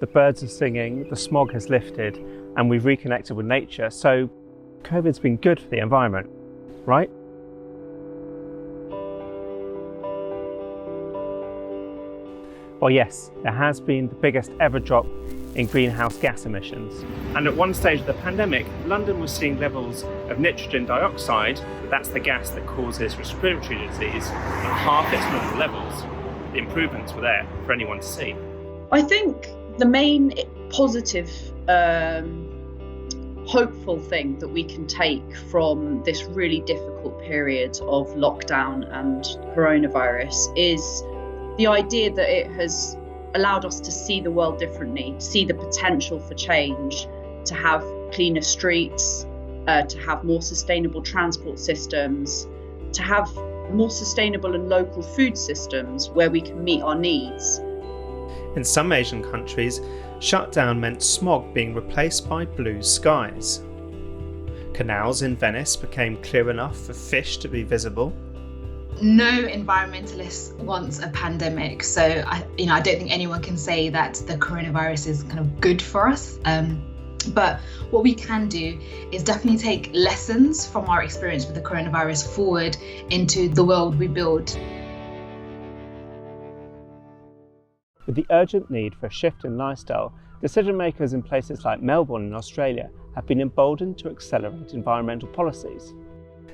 the birds are singing, the smog has lifted, and we've reconnected with nature. So COVID's been good for the environment, right? Well, yes, there has been the biggest ever drop in greenhouse gas emissions. And at one stage of the pandemic, London was seeing levels of nitrogen dioxide, that's the gas that causes respiratory disease, at half its normal levels. The improvements were there for anyone to see. I think the main positive, hopeful thing that we can take from this really difficult period of lockdown and coronavirus is the idea that it has allowed us to see the world differently, see the potential for change, to have cleaner streets, to have more sustainable transport systems, to have more sustainable and local food systems where we can meet our needs. In some Asian countries, shutdown meant smog being replaced by blue skies. Canals in Venice became clear enough for fish to be visible. No environmentalist wants a pandemic, so I don't think anyone can say that the coronavirus is kind of good for us. But what we can do is definitely take lessons from our experience with the coronavirus forward into the world we build. With the urgent need for a shift in lifestyle, decision makers in places like Melbourne in Australia have been emboldened to accelerate environmental policies.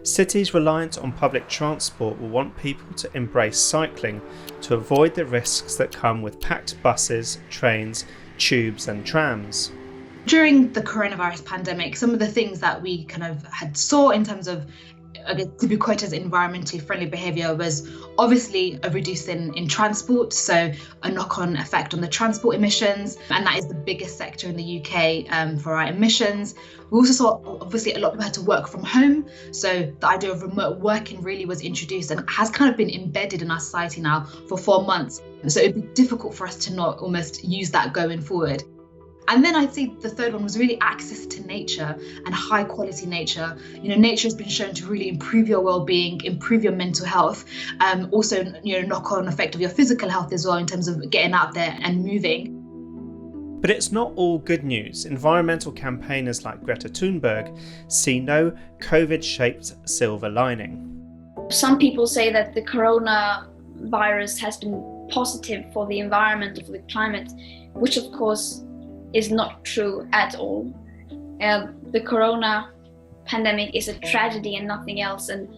Cities reliant on public transport will want people to embrace cycling to avoid the risks that come with packed buses, trains, tubes and trams. During the coronavirus pandemic, some of the things that we kind of had saw in terms of, to be quoted as environmentally friendly behaviour, was obviously a reduce in transport, so a knock-on effect on the transport emissions, and that is the biggest sector in the UK for our emissions. We also saw, obviously, a lot of people had to work from home, so the idea of remote working really was introduced and has kind of been embedded in our society now for 4 months. So it'd be difficult for us to not almost use that going forward. And then I'd say the third one was really access to nature and high quality nature. Nature has been shown to really improve your well-being, improve your mental health, also, knock-on effect of your physical health as well in terms of getting out there and moving. But it's not all good news. Environmental campaigners like Greta Thunberg see no COVID-shaped silver lining. Some people say that the coronavirus has been positive for the environment, for the climate, which of course is not true at all. The corona pandemic is a tragedy and nothing else, and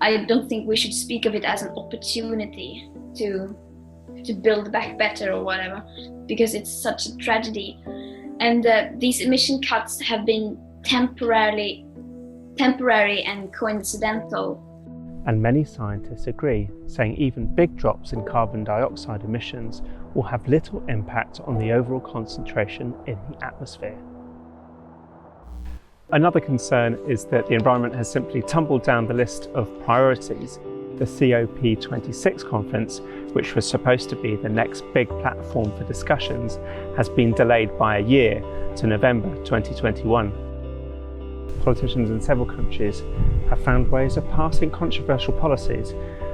I don't think we should speak of it as an opportunity to build back better or whatever, because it's such a tragedy. And these emission cuts have been temporary and coincidental. And many scientists agree, saying even big drops in carbon dioxide emissions will have little impact on the overall concentration in the atmosphere. Another concern is that the environment has simply tumbled down the list of priorities. The COP26 conference, which was supposed to be the next big platform for discussions, has been delayed by a year to November 2021. Politicians in several countries have found ways of passing controversial policies,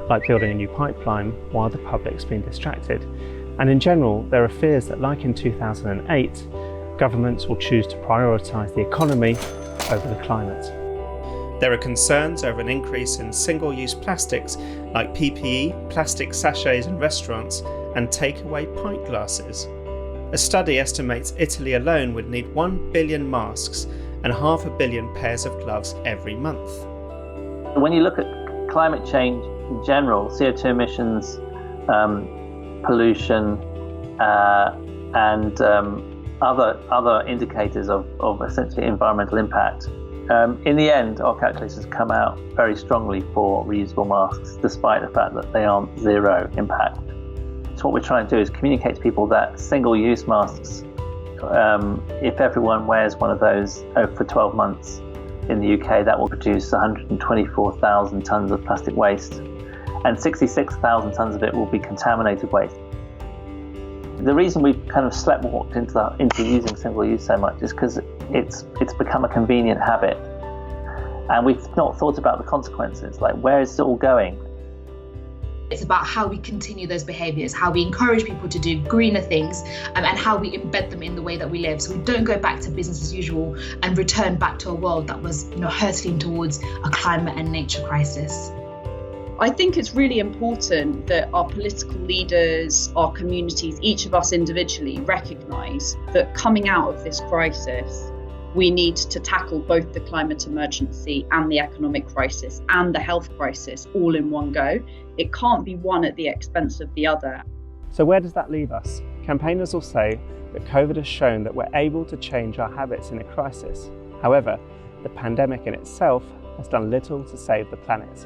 like building a new pipeline while the public's been distracted. And in general, there are fears that, like in 2008, governments will choose to prioritise the economy over the climate. There are concerns over an increase in single-use plastics like PPE, plastic sachets in restaurants, and takeaway pint glasses. A study estimates Italy alone would need 1 billion masks and 500 million pairs of gloves every month. When you look at climate change in general, CO2 emissions, pollution, and other indicators of essentially environmental impact, in the end, our calculations come out very strongly for reusable masks, despite the fact that they aren't zero impact. So what we're trying to do is communicate to people that single-use masks, if everyone wears one of those for 12 months in the UK, that will produce 124,000 tonnes of plastic waste, and 66,000 tonnes of it will be contaminated waste. The reason we've kind of sleptwalked into using single-use so much is because it's become a convenient habit, and we've not thought about the consequences, like where is it all going? It's about how we continue those behaviours, how we encourage people to do greener things, and how we embed them in the way that we live. So we don't go back to business as usual and return back to a world that was, hurtling towards a climate and nature crisis. I think it's really important that our political leaders, our communities, each of us individually recognise that coming out of this crisis, we need to tackle both the climate emergency and the economic crisis and the health crisis all in one go. It can't be one at the expense of the other. So where does that leave us? Campaigners will say that COVID has shown that we're able to change our habits in a crisis. However, the pandemic in itself has done little to save the planet.